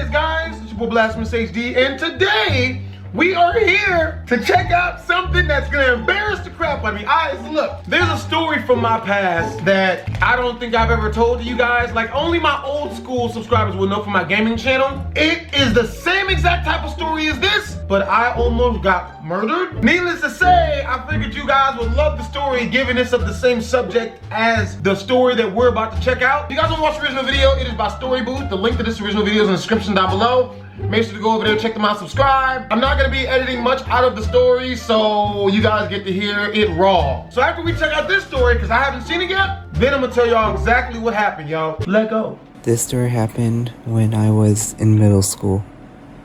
is, guys? It's your boy Blastphamoushd, and today we are here to check out something that's gonna embarrass the crap out of me. Look, there's a story from my past that I don't think I've ever told to you guys. Like, only my old school subscribers will know from my gaming channel. It is the same exact type of story as this, but I almost got murdered. Needless to say, I figured you guys would love the story, given it's of the same subject as the story that we're about to check out. If you guys want to watch the original video, it is by Story Booth. The link to this original video is in the description down below. Make sure to go over there, check them out, subscribe. I'm not gonna be editing much out of the story, so you guys get to hear it raw. So after we check out this story, because I haven't seen it yet, then I'm gonna tell y'all exactly what happened, y'all. Let go. This story happened when I was in middle school.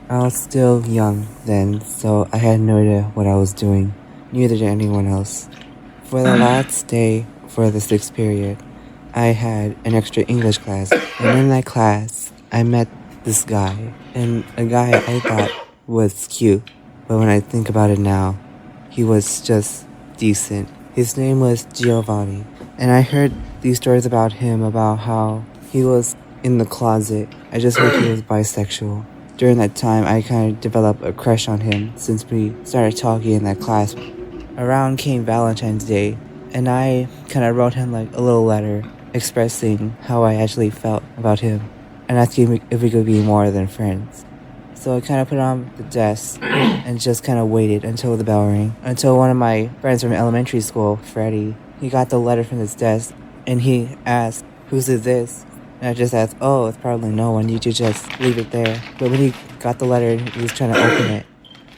I was still young then, so I had no idea what I was doing. Neither did anyone else. For the last day for the 6th period, I had an extra English class, and in that class, I met this guy, and a guy I thought was cute, but when I think about it now, he was just decent. His name was Giovanni, and I heard these stories about him, about how he was in the closet. I just heard he was bisexual. During that time, I kind of developed a crush on him since we started talking in that class. Around came Valentine's Day, and I kind of wrote him like a little letter expressing how I actually felt about him and asking if we could be more than friends. So I kind of put it on the desk and just kind of waited until the bell rang. Until one of my friends from elementary school, Freddie, he got the letter from his desk and he asked, "Whose is this?" And I just asked, "Oh, it's probably no one. You should just leave it there." But when he got the letter and he was trying to open it,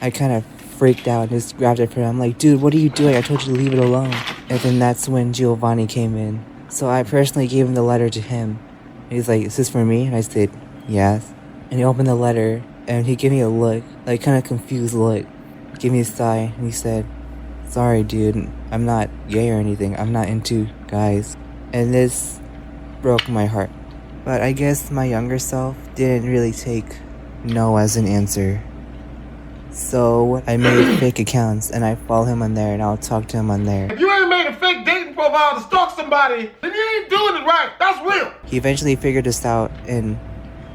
I kind of freaked out and just grabbed it from him. I'm like, "Dude, what are you doing? I told you to leave it alone." And then that's when Giovanni came in. So I personally gave him the letter to him. He's like, "Is this for me?" And I said, "Yes." And he opened the letter and he gave me a look, like kind of confused look. He gave me a sigh and he said, "Sorry, dude, I'm not gay or anything. I'm not into guys." And this broke my heart. But I guess my younger self didn't really take no as an answer. So I made fake accounts and I follow him on there and I'll talk to him on there. If you ain't made a fake dating profile to stalk somebody, then you ain't doing it right. That's real. He eventually figured this out, and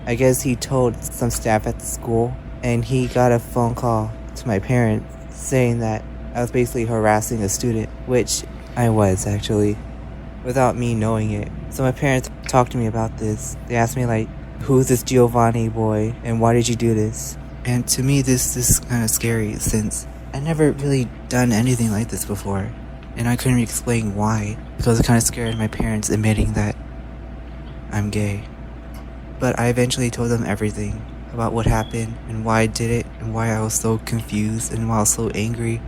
I guess he told some staff at the school, and he got a phone call to my parents saying that I was basically harassing a student, which I was actually, without me knowing it. So my parents talked to me about this. They asked me like, "Who's this Giovanni boy and why did you do this?" And to me, this is kind of scary since I never really done anything like this before. And I couldn't explain why, because it kind of scared my parents admitting that I'm gay. But I eventually told them everything about what happened and why I did it and why I was so confused and why I was so angry.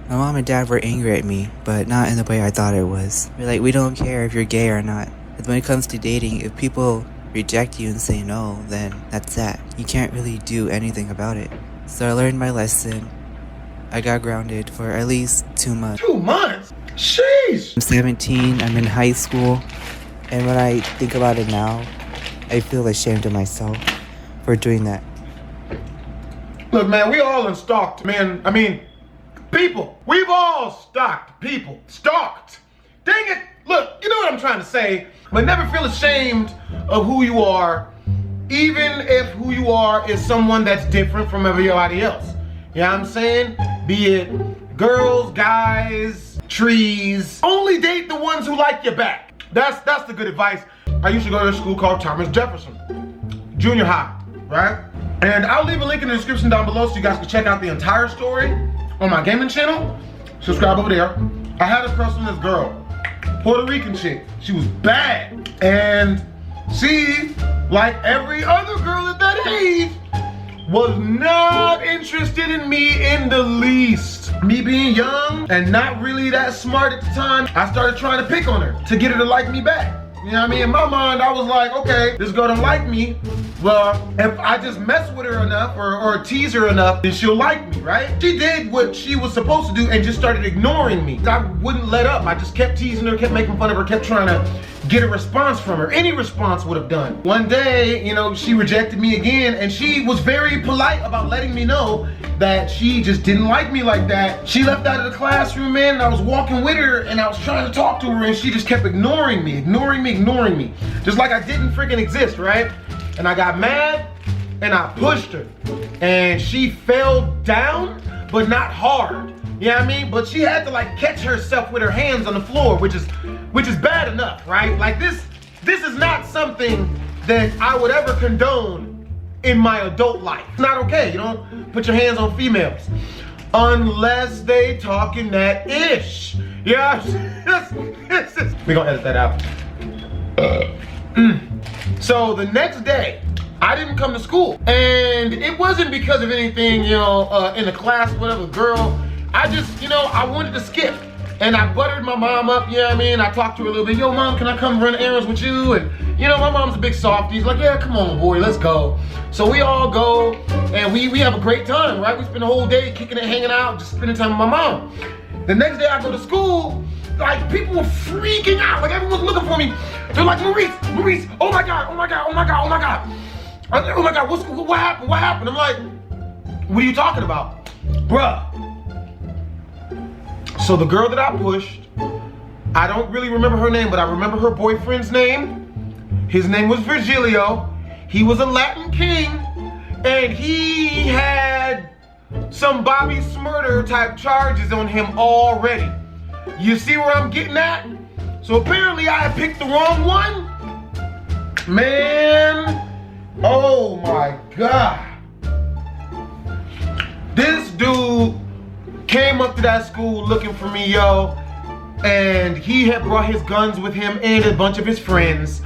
My mom and dad were angry at me, but not in the way I thought it was. They're like, "We don't care if you're gay or not. But when it comes to dating, if people reject you and say no, then that's that. You can't really do anything about it." So I learned my lesson. I got grounded for at least 2 months. 2 months? Sheesh! I'm 17, I'm in high school, and when I think about it now, I feel ashamed of myself for doing that. Look, man, we all been stalked, man. I mean, people. We've all stalked people. Stalked. Dang it. Look, you know what I'm trying to say. But never feel ashamed of who you are, even if who you are is someone that's different from everybody else. You know what I'm saying? Be it girls, guys, trees. Only date the ones who like your back. That's the good advice. I used to go to a school called Thomas Jefferson, junior high, right? And I'll leave a link in the description down below so you guys can check out the entire story on my gaming channel. Subscribe over there. I had a crush on this girl. Puerto Rican chick. She was bad. And she, like every other girl at that age, was not interested in me in the least. Me being young and not really that smart at the time, I started trying to pick on her to get her to like me back. You know what I mean? In my mind, I was like, okay, this girl don't like me. Well, if I just mess with her enough or tease her enough, then she'll like me, right? She did what she was supposed to do and just started ignoring me. I wouldn't let up. I just kept teasing her, kept making fun of her, kept trying to get a response from her. Any response would have done. One day, you know, she rejected me again, and she was very polite about letting me know that she just didn't like me like that. She left out of the classroom, man, and I was walking with her, and I was trying to talk to her, and she just kept ignoring me. Just like I didn't freaking exist, right? And I got mad, and and I pushed her. And she fell down, but not hard. You know what I mean? But she had to like catch herself with her hands on the floor, which is bad enough, right? Like this is not something that I would ever condone in my adult life. It's not okay. You don't put your hands on females unless they talking that ish. Yeah, we're gonna edit that out. So the next day, I didn't come to school, and it wasn't because of anything, you know, in the class, whatever, girl. I just, you know, I wanted to skip, and I buttered my mom up. You know what I mean? I talked to her a little bit. Yo, mom, can I come run errands with you? And you know, my mom's a big softie. She's like, yeah, come on, boy, let's go. So we all go, and we have a great time, right? We spend the whole day kicking it, hanging out, just spending time with my mom. The next day I go to school, like people were freaking out. Like everyone's looking for me. They're like, Maurice, oh my God, oh my God, oh my God, oh my God. Oh my God, what happened, what happened? I'm like, what are you talking about? Bruh. So the girl that I pushed, I don't really remember her name, but I remember her boyfriend's name. His name was Virgilio. He was a Latin king, and he had some Bobby Smurder type charges on him already. You see where I'm getting at? So apparently I had picked the wrong one. Man, oh my God. This dude came up to that school looking for me, yo, and he had brought his guns with him and a bunch of his friends.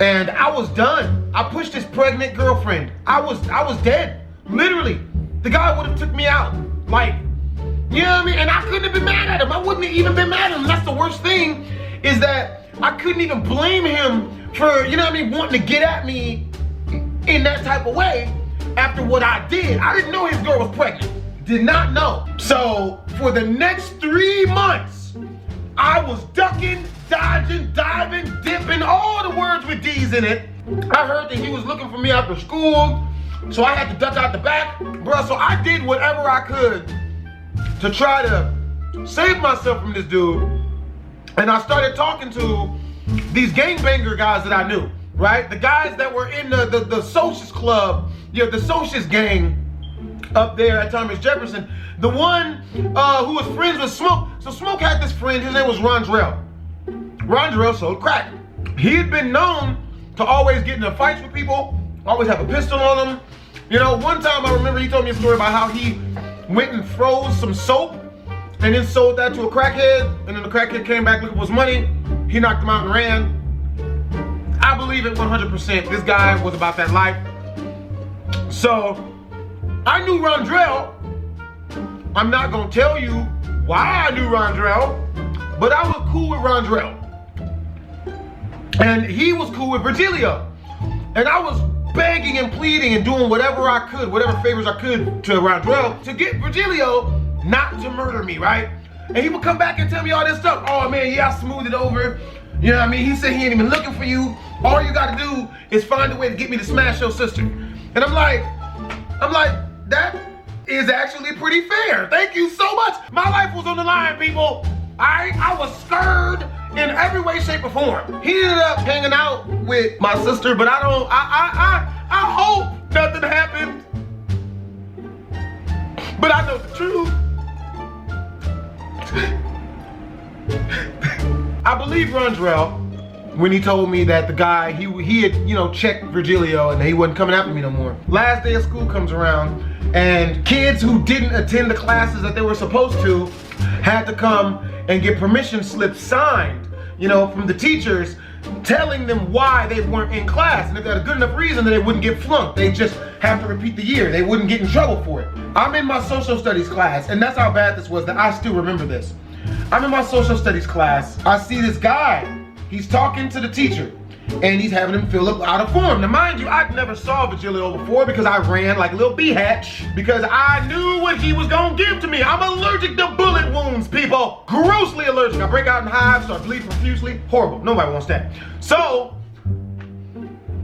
And I was done. I pushed his pregnant girlfriend. I was dead, literally. The guy would have took me out, like, you know what I mean? And I couldn't have been mad at him. I wouldn't have even been mad at him. That's the worst thing, is that I couldn't even blame him for, you know what I mean, wanting to get at me in that type of way after what I did. I didn't know his girl was pregnant. Did not know. So for the next 3 months, I was ducking, dodging, diving, dipping, all the words with D's in it. I heard that he was looking for me after school, so I had to duck out the back. Bruh, so I did whatever I could to try to save myself from this dude. And I started talking to these gangbanger guys that I knew, right? The guys that were in the Socialist Club, you know, the Socialist gang up there at Thomas Jefferson. The one who was friends with Smoke. So Smoke had this friend, his name was Rondrell. Rondrell sold crack. He had been known to always get into fights with people, always have a pistol on him. You know, one time I remember he told me a story about how he went and froze some soap and then sold that to a crackhead, and then the crackhead came back looking for his money. He knocked him out and ran. I believe it 100%. This guy was about that life. So I knew Rondrell. I'm not gonna tell you why I knew Rondrell, but I was cool with Rondrell. And he was cool with Virgilio. And I was begging and pleading and doing whatever I could, whatever favors I could to Rondrell to get Virgilio not to murder me, right? And he would come back and tell me all this stuff. Oh man, yeah, I smoothed it over. You know what I mean? He said he ain't even looking for you. All you gotta do is find a way to get me to smash your sister. And I'm like, that is actually pretty fair. Thank you so much. My life was on the line, people. I was scared in every way, shape, or form. He ended up hanging out with my sister, but I hope nothing happened. But I know the truth. I believe Rondrell when he told me that the guy, he had, you know, checked Virgilio and he wasn't coming after me no more. Last day of school comes around, and kids who didn't attend the classes that they were supposed to had to come and get permission slips signed, you know, from the teachers telling them why they weren't in class. And if they had a good enough reason, then they wouldn't get flunked. They just have to repeat the year. They wouldn't get in trouble for it. I'm in my social studies class, and that's how bad this was that I still remember this. I'm in my social studies class. I see this guy. He's talking to the teacher, and he's having him fill up out of form. Now, mind you, I'd never saw Virgilio before because I ran like a little bee-hatch because I knew what he was gonna give to me. I'm allergic to bullet wounds, people. Grossly allergic. I break out in hives, start bleeding profusely. Horrible. Nobody wants that. So,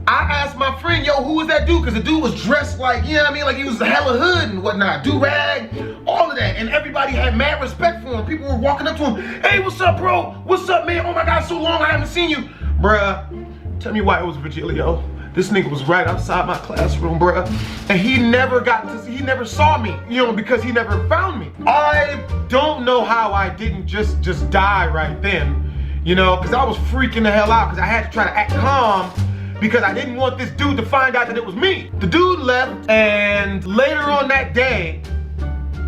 I asked my friend, yo, who was that dude? Because the dude was dressed like, you know what I mean? Like he was a hella hood and whatnot. Do-rag, all of that. And everybody had mad respect for him. People were walking up to him. Hey, what's up, bro? What's up, man? Oh my God, so long I haven't seen you. Bruh, tell me why it was Virgilio. This nigga was right outside my classroom, bruh. And he never saw me, you know, because he never found me. I don't know how I didn't just die right then, you know, because I was freaking the hell out because I had to try to act calm because I didn't want this dude to find out that it was me. The dude left, and later on that day,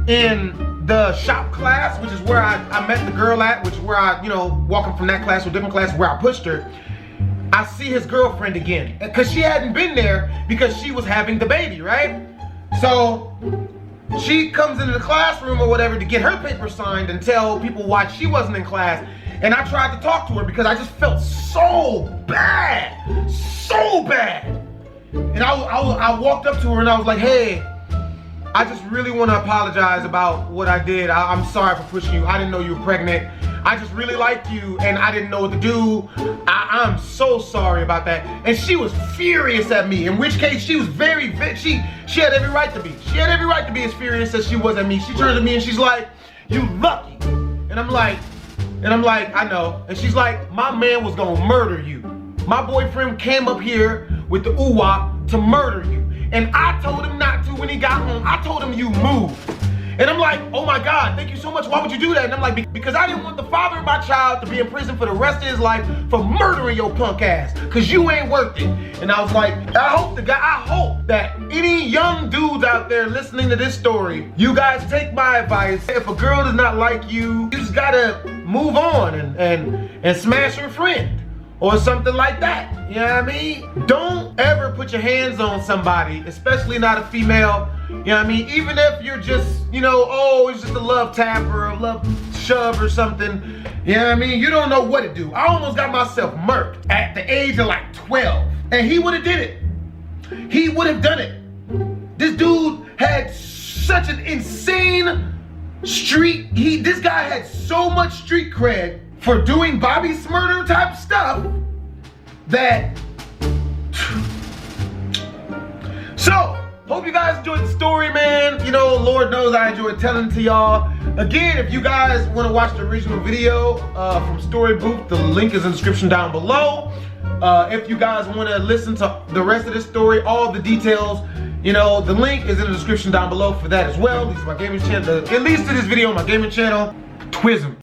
in the shop class, which is where I met the girl at, which is where I, you know, walking from that class to a different class where I pushed her, I see his girlfriend again. Because she hadn't been there because she was having the baby, right? So she comes into the classroom or whatever to get her paper signed and tell people why she wasn't in class. And I tried to talk to her because I just felt so bad. So bad. And I walked up to her and I was like, hey, I just really want to apologize about what I did. I'm sorry for pushing you. I didn't know you were pregnant. I just really liked you and I didn't know what to do. I'm so sorry about that. And she was furious at me, in which case she was she had every right to be. She had every right to be as furious as she was at me. She turns to me and she's like, you lucky. And I'm like, I know. And she's like, my man was gonna murder you. My boyfriend came up here with the ooh-wah to murder you. And I told him not to when he got home. I told him you moved. And I'm like, oh my God, thank you so much. Why would you do that? And I'm like, because I didn't want the father of my child to be in prison for the rest of his life for murdering your punk ass, because you ain't worth it. And I was like, I hope that any young dudes out there listening to this story, you guys take my advice. If a girl does not like you, you just gotta move on and smash her friend or something like that. You know what I mean? Don't ever put your hands on somebody, especially not a female. You know what I mean? Even if you're just, you know, oh, it's just a love tap or a love shove or something. You know what I mean? You don't know what to do. I almost got myself murked at the age of like 12. And he would have did it. He would have done it. This dude had such an insane this guy had so much street cred for doing Bobby Smurder type stuff that. So, hope you guys enjoyed the story, man. You know, Lord knows I enjoyed telling it to y'all. Again, if you guys want to watch the original video from Story Booth, the link is in the description down below. If you guys want to listen to the rest of this story, all the details, you know, the link is in the description down below for that as well. This is my gaming channel. It leads to this video on my gaming channel. Twism.